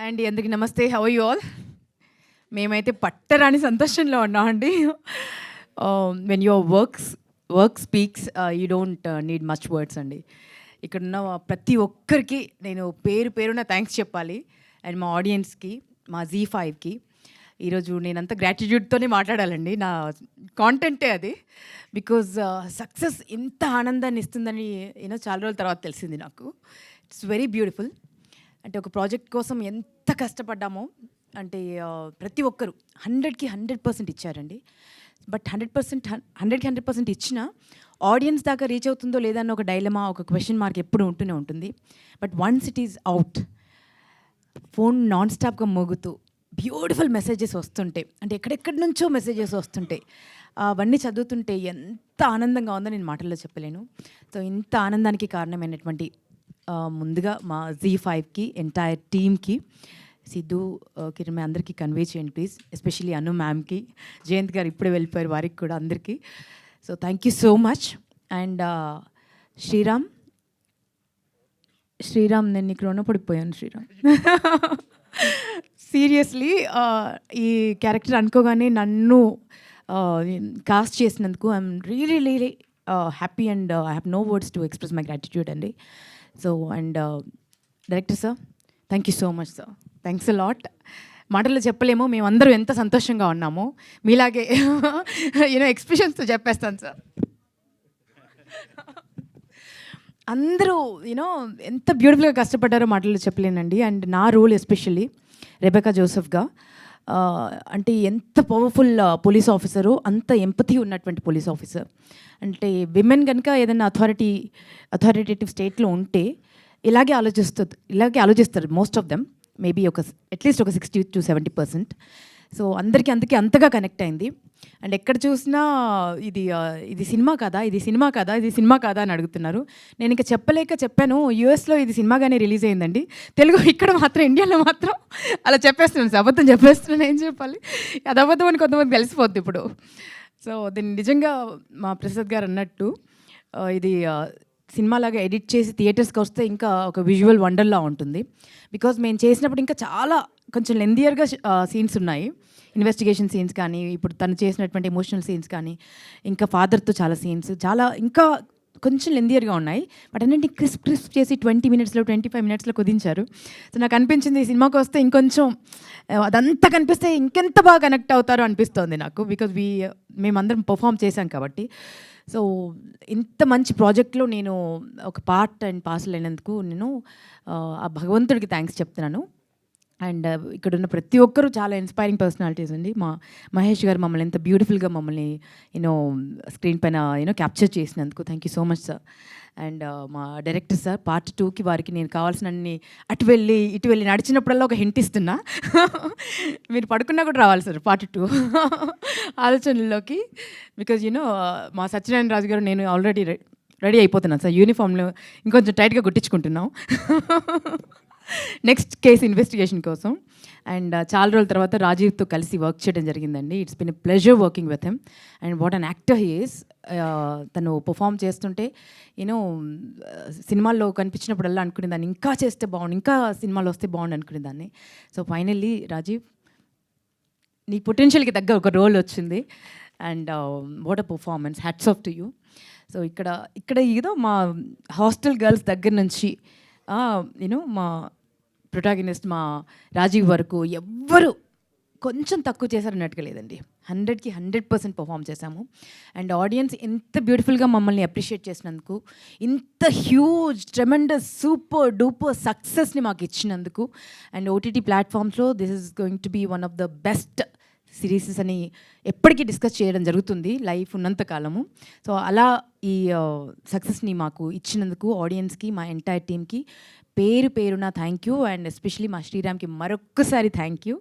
అండి అందరికి నమస్తే. How are you all? మేమైతే పట్టరాని సంతోషంలో ఉన్నామండి. When your work speaks you don't need much words అండి. ఇక్కడున్న ప్రతి ఒక్కరికి నేను పేరు పేరున థ్యాంక్స్ చెప్పాలి. అండ్ మా ఆడియన్స్కి, మా Z5కి ఈరోజు నేనంతా గ్రాటిట్యూడ్తోనే మాట్లాడాలండి. నా కాంటెంటే అది. బికాజ్ సక్సెస్ ఇంత ఆనందాన్ని ఇస్తుందని చాలా రోజుల తర్వాత తెలిసింది నాకు. It's very beautiful. అంటే ఒక ప్రాజెక్ట్ కోసం ఎంత కష్టపడ్డామో అంటే ప్రతి ఒక్కరు 100కి 100% ఇచ్చారండి. బట్ 100% ఇచ్చినా ఆడియన్స్ దాకా రీచ్ అవుతుందో లేదా అన్న ఒక డైలమా, ఒక క్వశ్చన్ మార్క్ ఎప్పుడు ఉంటూనే ఉంటుంది. But once it is out, phone non స్టాప్గా మోగుతూ బ్యూటిఫుల్ మెసేజెస్ వస్తుంటాయి. అంటే ఎక్కడెక్కడి నుంచో మెసేజెస్ వస్తుంటాయి. అవన్నీ చదువుతుంటే ఎంత ఆనందంగా ఉందో నేను మాటల్లో చెప్పలేను. సో ఇంత ఆనందానికి కారణమైనటువంటి ముందుగా మా Z5కి, ఎంటైర్ టీమ్కి, సిద్ధు, కిరణ్ అందరికీ కన్వే చేయండి ప్లీజ్. ఎస్పెషల్లీ అను మ్యామ్కి, జయంత్ గారు ఇప్పుడే వెళ్ళిపోయారు, వారికి కూడా అందరికీ. So thank you so much. And Sriram, నేను నీకు రుణపడిపోయాను శ్రీరామ్. సీరియస్లీ ఈ క్యారెక్టర్ అనుకోగానే నన్ను కాస్ట్ చేసినందుకు I'm really happy and I have no words to express my gratitude అండి. So and director sir, thank you so much sir, thanks a lot. మాటల్లో చెప్పలేము మేమందరం ఎంత సంతోషంగా ఉన్నామో. మీలాగే ఎక్స్ప్రెషన్స్తో చెప్పేస్తాను సార్. అందరూ ఎంత బ్యూటిఫుల్గా కష్టపడ్డారో మాటల్లో చెప్పలేనండి. అండ్ నా రోల్ ఎస్పెషల్లీ రెబెకా జోసెఫ్గా, అంటే ఎంత పవర్ఫుల్ పోలీస్ ఆఫీసరు, అంత ఎంపతి ఉన్నటువంటి పోలీస్ ఆఫీసర్. అంటే విమెన్ కనుక ఏదైనా అథారిటేటివ్ స్టేట్లో ఉంటే ఇలాగే ఆలోచిస్తారు most of them. Maybe at least ఒక 60 to 70%. సో అందరికీ అంతగా కనెక్ట్ అయింది. అండ్ ఎక్కడ చూసినా ఇది సినిమా కాదా అని అడుగుతున్నారు. నేను ఇంకా చెప్పాను, యూఎస్లో ఇది సినిమాగానే రిలీజ్ అయిందండి, తెలుగు ఇక్కడ మాత్రం, ఇండియాలో మాత్రం అలా చెప్పేస్తున్నాను సార్. అబద్ధం చెప్పేస్తున్నాను, ఏం చెప్పాలి, అది అబద్ధం అని కొంతమంది తెలిసిపోద్ది ఇప్పుడు. సో దీన్ని నిజంగా మా ప్రసాద్ గారు అన్నట్టు ఇది సినిమాలాగా ఎడిట్ చేసి థియేటర్స్కి వస్తే ఇంకా ఒక విజువల్ వండర్లా ఉంటుంది. బికాజ్ మేము చేసినప్పుడు ఇంకా చాలా కొంచెం లెందియర్గా సీన్స్ ఉన్నాయి, ఇన్వెస్టిగేషన్ సీన్స్ కానీ, ఇప్పుడు తను చేసినటువంటి ఎమోషనల్ సీన్స్ కానీ, ఇంకా ఫాదర్తో చాలా సీన్స్ చాలా ఇంకా కొంచెం లెందియర్గా ఉన్నాయి. బట్ అన్నింటి క్రిస్ప్ చేసి 20 minutesలో 25 minutesలో కుదించారు. సో నాకు అనిపించింది ఈ సినిమాకి వస్తే ఇంకొంచెం అదంతా కనిపిస్తే ఇంకెంత బాగా కనెక్ట్ అవుతారో అనిపిస్తోంది నాకు. బికాజ్ మేమందరం పర్ఫామ్ చేశాం కాబట్టి. సో ఇంత మంచి ప్రాజెక్ట్లో నేను ఒక పార్ట్ అండ్ పార్సల్ అయినందుకు నేను ఆ భగవంతుడికి థ్యాంక్స్ చెప్తున్నాను. అండ్ ఇక్కడున్న ప్రతి ఒక్కరూ చాలా ఇన్స్పైరింగ్ పర్సనాలిటీస్ అండి. మా మహేష్ గారు మమ్మల్ని ఎంత బ్యూటిఫుల్గా మమ్మల్ని స్క్రీన్ పైన క్యాప్చర్ చేసినందుకు thank you so much sir. And మా డైరెక్టర్ సార్, పార్ట్ 2కి వారికి నేను కావాల్సినన్ని ఇటు వెళ్ళి నడిచినప్పుడల్లా ఒక హింట్ ఇస్తున్నా. మీరు పడుకున్నా కూడా రావాలి సార్ పార్ట్ 2 ఆలోచనల్లోకి. బికాజ్ మా సత్యనారాయణ రాజు గారు నేను ఆల్రెడీ రెడీ అయిపోతున్నాను సార్, యూనిఫామ్లో ఇంకొంచెం టైట్గా కుట్టించుకుంటున్నాం నెక్స్ట్ కేసు ఇన్వెస్టిగేషన్ కోసం. అండ్ చాలా రోజుల తర్వాత రాజీవ్తో కలిసి వర్క్ చేయడం జరిగిందండి. It's been a pleasure working with him. And what an actor he is. తను పర్ఫామ్ చేస్తుంటే సినిమాల్లో కనిపించినప్పుడల్లా అనుకునేదాన్ని ఇంకా చేస్తే బాగుండు, ఇంకా సినిమాలో వస్తే బాగుండు అనుకునేదాన్ని. సో ఫైనల్లీ రాజీవ్, నీ పొటెన్షియల్కి తగ్గ ఒక రోల్ వచ్చింది. And what a performance, hats off to you. So ఇక్కడ మా హాస్టల్ గర్ల్స్ దగ్గర నుంచి మా ప్రొటాగనిస్ట్ మా రాజీవ్ వరకు ఎవ్వరు కొంచెం తక్కువ చేశారన్నట్టుగా లేదండి. 100కి 100% పర్ఫామ్ చేశాము. అండ్ ఆడియన్స్ ఎంత బ్యూటిఫుల్గా మమ్మల్ని అప్రిషియేట్ చేసినందుకు, ఇంత హ్యూజ్ ట్రెమెండస్ సూపర్ డూపర్ సక్సెస్ని మాకు ఇచ్చినందుకు, అండ్ ఓటీటీ ప్లాట్ఫామ్స్లో this is going to be one of the best series అని ఎప్పటికీ డిస్కస్ చేయడం జరుగుతుంది లైఫ్ ఉన్నంత కాలము. సో అలా ఈ సక్సెస్ని మాకు ఇచ్చినందుకు ఆడియన్స్కి, మా ఎంటైర్ టీమ్కి పేరున థ్యాంక్ యూ. అండ్ ఎస్పెషలీ మా శ్రీరామ్కి మరొక్కసారి థ్యాంక్ యూ.